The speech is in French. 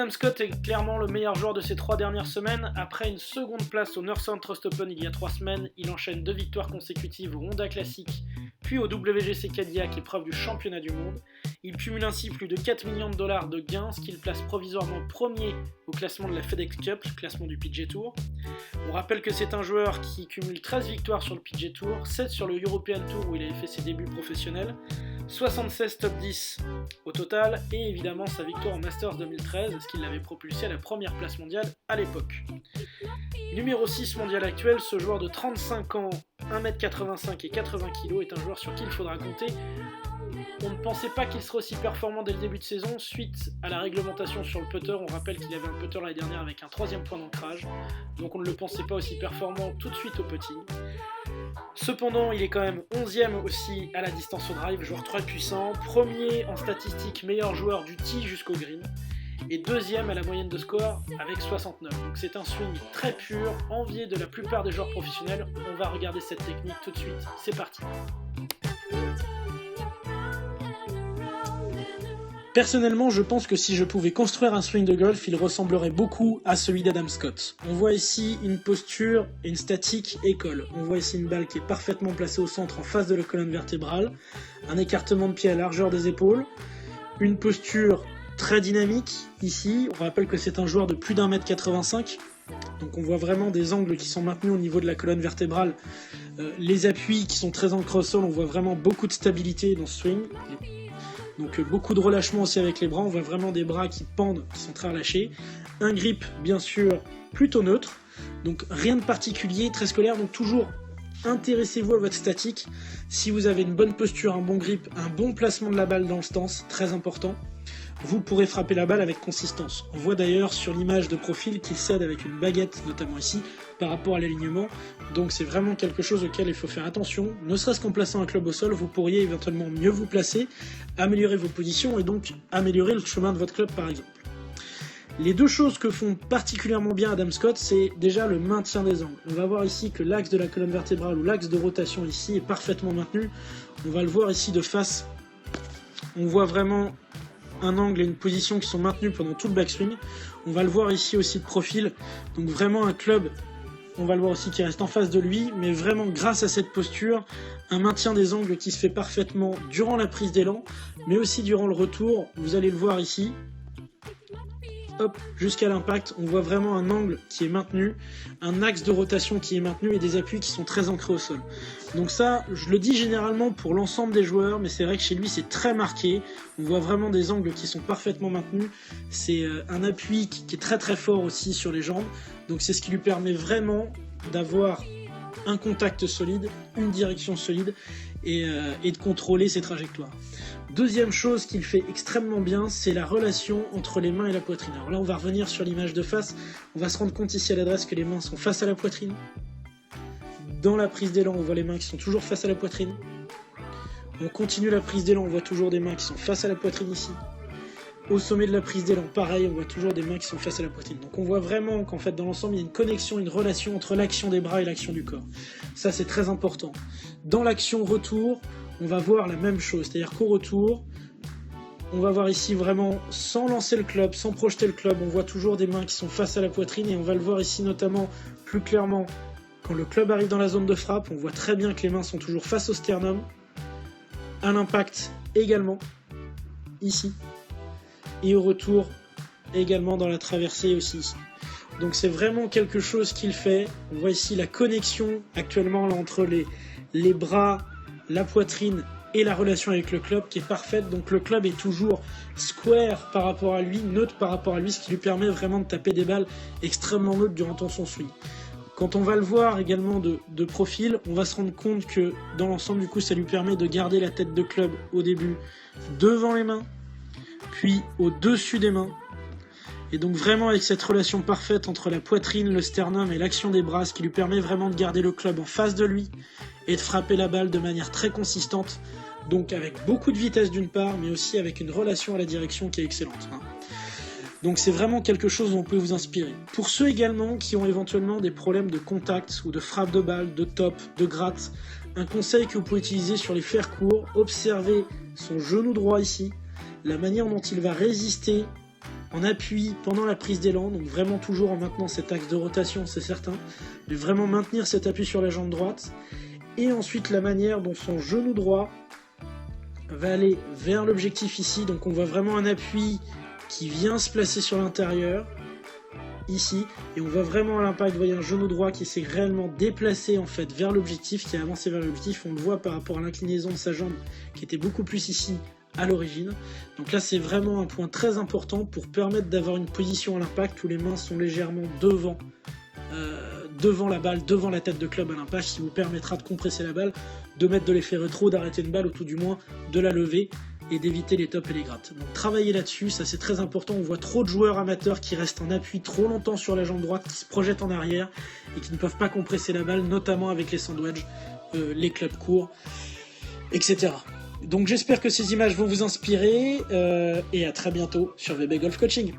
Adam Scott est clairement le meilleur joueur de ces 3 dernières semaines. Après une seconde place au Northern Trust Open il y a 3 semaines, il enchaîne 2 victoires consécutives au Honda Classic, puis au WGC Cadillac, épreuve du championnat du monde. Il cumule ainsi plus de 4 millions de dollars de gains, ce qui le place provisoirement premier au classement de la FedEx Cup, classement du PGA Tour. On rappelle que c'est un joueur qui cumule 13 victoires sur le PGA Tour, 7 sur le European Tour où il avait fait ses débuts professionnels, 76 top 10 au total, et évidemment sa victoire au Masters 2013, ce qui l'avait propulsé à la première place mondiale à l'époque. Numéro 6 mondial actuel, ce joueur de 35 ans, 1m85 et 80 kg est un joueur sur qui il faudra compter. On ne pensait pas qu'il serait aussi performant dès le début de saison suite à la réglementation sur le putter. On rappelle qu'il avait un putter l'année dernière avec un 3e point d'ancrage, donc on ne le pensait pas aussi performant tout de suite au putting. Cependant, il est quand même 11e aussi à la distance au drive, joueur très puissant, premier en statistique meilleur joueur du tee jusqu'au green, et 2e à la moyenne de score avec 69. Donc c'est un swing très pur, envié de la plupart des joueurs professionnels. On va regarder cette technique tout de suite, c'est parti. Personnellement, je pense que si je pouvais construire un swing de golf, il ressemblerait beaucoup à celui d'Adam Scott. On voit ici une posture et une statique école. On voit ici une balle qui est parfaitement placée au centre en face de la colonne vertébrale, un écartement de pied à largeur des épaules, une posture très dynamique ici. On rappelle que c'est un joueur de plus d'1m85, donc on voit vraiment des angles qui sont maintenus au niveau de la colonne vertébrale. Les appuis qui sont très ancrés au sol, on voit vraiment beaucoup de stabilité dans ce swing. Donc beaucoup de relâchement aussi avec les bras, on voit vraiment des bras qui pendent, qui sont très relâchés. Un grip bien sûr plutôt neutre, donc rien de particulier, très scolaire, donc toujours intéressez-vous à votre statique. Si vous avez une bonne posture, un bon grip, un bon placement de la balle dans le stance, très important, vous pourrez frapper la balle avec consistance. On voit d'ailleurs sur l'image de profil qu'il cède avec une baguette, notamment ici, par rapport à l'alignement. Donc c'est vraiment quelque chose auquel il faut faire attention. Ne serait-ce qu'en plaçant un club au sol, vous pourriez éventuellement mieux vous placer, améliorer vos positions et donc améliorer le chemin de votre club par exemple. Les deux choses que font particulièrement bien Adam Scott, c'est déjà le maintien des angles. On va voir ici que l'axe de la colonne vertébrale ou l'axe de rotation ici est parfaitement maintenu. On va le voir ici de face. On voit vraiment un angle et une position qui sont maintenus pendant tout le backswing. On va le voir ici aussi de profil. Donc vraiment un club, on va le voir aussi qui reste en face de lui, mais vraiment grâce à cette posture, un maintien des angles qui se fait parfaitement durant la prise d'élan, mais aussi durant le retour. Vous allez le voir ici. Hop, jusqu'à l'impact, on voit vraiment un angle qui est maintenu, un axe de rotation qui est maintenu et des appuis qui sont très ancrés au sol. Donc ça, je le dis généralement pour l'ensemble des joueurs, mais c'est vrai que chez lui c'est très marqué. On voit vraiment des angles qui sont parfaitement maintenus. C'est un appui qui est très très fort aussi sur les jambes. Donc c'est ce qui lui permet vraiment d'avoir un contact solide, une direction solide et de contrôler ses trajectoires. Deuxième chose qu'il fait extrêmement bien, c'est la relation entre les mains et la poitrine. Alors là, on va revenir sur l'image de face. On va se rendre compte ici à l'adresse que les mains sont face à la poitrine. Dans la prise d'élan, on voit les mains qui sont toujours face à la poitrine. On continue la prise d'élan, on voit toujours des mains qui sont face à la poitrine ici. Au sommet de la prise d'élan, pareil, on voit toujours des mains qui sont face à la poitrine. Donc on voit vraiment qu'en fait, dans l'ensemble, il y a une connexion, une relation entre l'action des bras et l'action du corps. Ça, c'est très important. Dans l'action retour, on va voir la même chose, c'est-à-dire qu'au retour, on va voir ici vraiment, sans lancer le club, sans projeter le club, on voit toujours des mains qui sont face à la poitrine, et on va le voir ici notamment plus clairement, quand le club arrive dans la zone de frappe, on voit très bien que les mains sont toujours face au sternum, à l'impact également, ici, et au retour également dans la traversée aussi ici. Donc c'est vraiment quelque chose qu'il fait. On voit ici la connexion actuellement là, entre les bras, la poitrine et la relation avec le club qui est parfaite. Donc le club est toujours square par rapport à lui, neutre par rapport à lui, ce qui lui permet vraiment de taper des balles extrêmement neutres durant tout son swing. Quand on va le voir également de profil, on va se rendre compte que dans l'ensemble du coup ça lui permet de garder la tête de club au début devant les mains, puis au-dessus des mains. Et donc vraiment avec cette relation parfaite entre la poitrine, le sternum et l'action des bras, ce qui lui permet vraiment de garder le club en face de lui et de frapper la balle de manière très consistante, donc avec beaucoup de vitesse d'une part, mais aussi avec une relation à la direction qui est excellente. Donc c'est vraiment quelque chose dont on peut vous inspirer. Pour ceux également qui ont éventuellement des problèmes de contact ou de frappe de balle, de top, de gratte, un conseil que vous pouvez utiliser sur les fers courts, observez son genou droit ici, la manière dont il va résister en appui pendant la prise d'élan, donc vraiment toujours en maintenant cet axe de rotation, c'est certain, mais vraiment maintenir cet appui sur la jambe droite, et ensuite la manière dont son genou droit va aller vers l'objectif ici, donc on voit vraiment un appui qui vient se placer sur l'intérieur, ici, et on voit vraiment à l'impact, vous voyez un genou droit qui s'est réellement déplacé en fait vers l'objectif, qui a avancé vers l'objectif, on le voit par rapport à l'inclinaison de sa jambe qui était beaucoup plus ici à l'origine. Donc là c'est vraiment un point très important pour permettre d'avoir une position à l'impact où les mains sont légèrement devant la balle, devant la tête de club à l'impact, qui vous permettra de compresser la balle, de mettre de l'effet rétro, d'arrêter une balle ou tout du moins de la lever et d'éviter les tops et les grattes. Donc travailler là-dessus, ça c'est très important. On voit trop de joueurs amateurs qui restent en appui trop longtemps sur la jambe droite, qui se projettent en arrière et qui ne peuvent pas compresser la balle, notamment avec les sandwich, les clubs courts, etc. Donc j'espère que ces images vont vous inspirer et à très bientôt sur VB Golf Coaching.